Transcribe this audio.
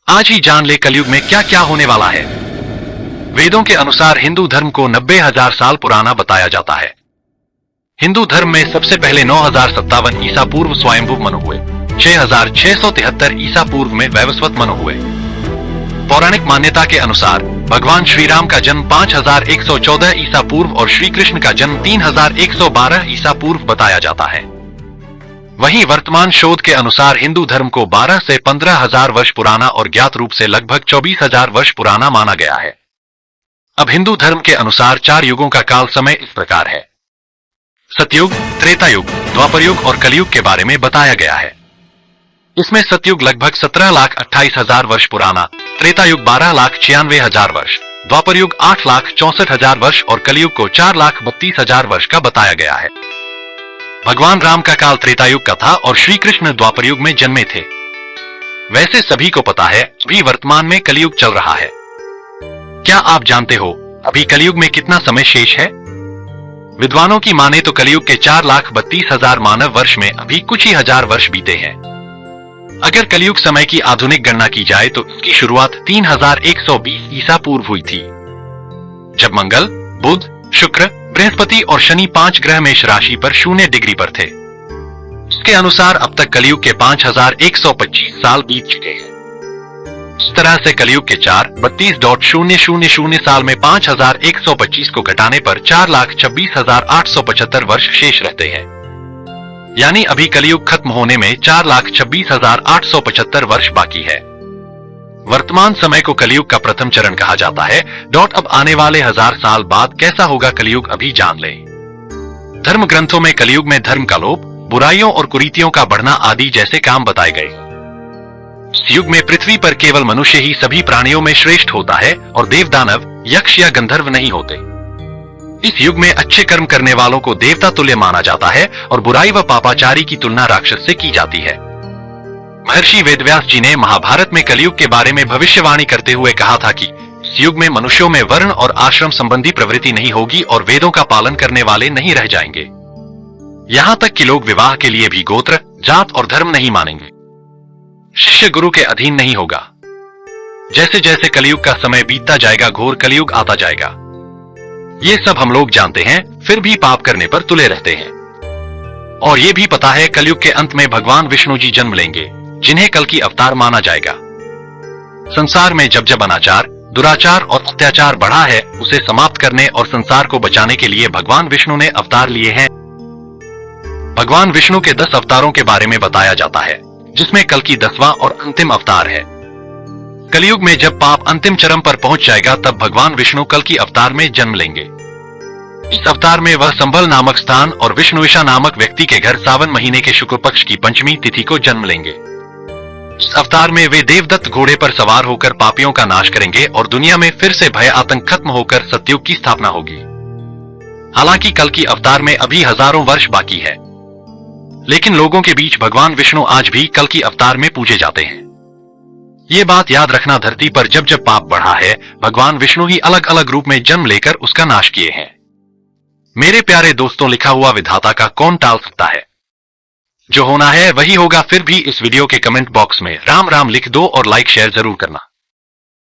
आज ही जान ले कलयुग में क्या क्या होने वाला है। वेदों के अनुसार हिंदू धर्म को 90,000 साल पुराना बताया जाता है। हिंदू धर्म में सबसे पहले 9057 ईसा पूर्व स्वयंभू मनु हुए। 6673 ईसा पूर्व में वैवस्वत मनु हुए। पौराणिक मान्यता के अनुसार भगवान श्री राम का जन्म 5114 ईसा पूर्व और श्री कृष्ण का जन्म 3112 ईसा पूर्व बताया जाता है। वहीं वर्तमान शोध के अनुसार हिंदू धर्म को 12 से 15,000 वर्ष पुराना और ज्ञात रूप से लगभग 24,000 वर्ष पुराना माना गया है। अब हिंदू धर्म के अनुसार 4 युगों का काल समय इस प्रकार है। सतयुग, त्रेता युग, द्वापर युग और कलयुग के बारे में बताया गया है। इसमें सतयुग लगभग 17,28,000 वर्ष पुराना, त्रेता युग 12,96,000 वर्ष, द्वापर युग 8,64,000 वर्ष और कलयुग को 4,32,000 वर्ष का बताया गया है। भगवान राम का काल त्रेता युग का था और श्री कृष्ण द्वापर युग में जन्मे थे। वैसे सभी को पता है अभी वर्तमान में कलयुग चल रहा है। क्या आप जानते हो अभी कलयुग में कितना समय शेष है? विद्वानों की माने तो कलयुग के 4,32,000 मानव वर्ष में अभी कुछ ही हजार वर्ष बीते हैं। अगर कलयुग समय की आधुनिक गणना की जाए तो इसकी शुरुआत 3120 ईसा पूर्व हुई थी, जब मंगल, बुध, शुक्र, बृहस्पति और शनि 5 ग्रह मेष राशि पर 0 डिग्री पर थे। इसके अनुसार अब तक कलयुग के 5125 साल बीत चुके हैं। इस तरह से कलयुग के 4,32,000 साल में 5125 को घटाने पर 4,26,875 वर्ष शेष रहते हैं। यानी अभी कलयुग खत्म होने में 4,26,875 वर्ष बाकी है। वर्तमान समय को कलयुग का प्रथम चरण कहा जाता है। अब आने वाले 1000 साल बाद कैसा होगा कलयुग अभी जान लें। धर्म ग्रंथों में कलयुग में धर्म का लोप, बुराइयों और कुरीतियों का बढ़ना आदि जैसे काम बताए गए। इस युग में पृथ्वी पर केवल मनुष्य ही सभी प्राणियों में श्रेष्ठ होता है और देव, दानव, यक्ष या गंधर्व नहीं होते। इस युग में अच्छे कर्म करने वालों को देवता तुल्य माना जाता है और बुराई व पापाचारी की तुलना राक्षस से की जाती है। महर्षि वेदव्यास जी ने महाभारत में कलयुग के बारे में भविष्यवाणी करते हुए कहा था कि इस युग में मनुष्यों में वर्ण और आश्रम संबंधी प्रवृत्ति नहीं होगी और वेदों का पालन करने वाले नहीं रह जाएंगे। यहां तक कि लोग विवाह के लिए भी गोत्र, जात और धर्म नहीं मानेंगे। शिष्य गुरु के अधीन नहीं होगा। जैसे जैसे कलयुग का समय बीतता जाएगा घोर कलयुग आता जाएगा। ये सब हम लोग जानते हैं, फिर भी पाप करने पर तुले रहते हैं। और ये भी पता है कलयुग के अंत में भगवान विष्णु जी जन्म लेंगे, जिन्हें कल की अवतार माना जाएगा। संसार में जब जब अनाचार, दुराचार और अत्याचार बढ़ा है, उसे समाप्त करने और संसार को बचाने के लिए भगवान विष्णु ने अवतार लिए हैं। भगवान विष्णु के 10 अवतारों के बारे में बताया जाता है, जिसमें कल की 10वां और अंतिम अवतार है। कलयुग में जब पाप अंतिम चरम पर पहुंच जाएगा तब भगवान विष्णु कल की अवतार में जन्म लेंगे। इस अवतार में वह संभल नामक स्थान और विष्णुविषा नामक व्यक्ति के घर सावन महीने के शुक्ल पक्ष की पंचमी तिथि को जन्म लेंगे। इस अवतार में वे देवदत्त घोड़े पर सवार होकर पापियों का नाश करेंगे और दुनिया में फिर से भय आतंक खत्म होकर सतयुग की स्थापना होगी। हालांकि कल की अवतार में अभी हजारों वर्ष बाकी है, लेकिन लोगों के बीच भगवान विष्णु आज भी कल की अवतार में पूजे जाते हैं। ये बात याद रखना, धरती पर जब जब पाप बढ़ा है, भगवान विष्णु ही अलग अलग रूप में जन्म लेकर उसका नाश किए हैं। मेरे प्यारे दोस्तों, लिखा हुआ विधाता का कौन टाल सकता है? जो होना है वही होगा। फिर भी इस वीडियो के कमेंट बॉक्स में राम राम लिख दो और लाइक शेयर जरूर करना।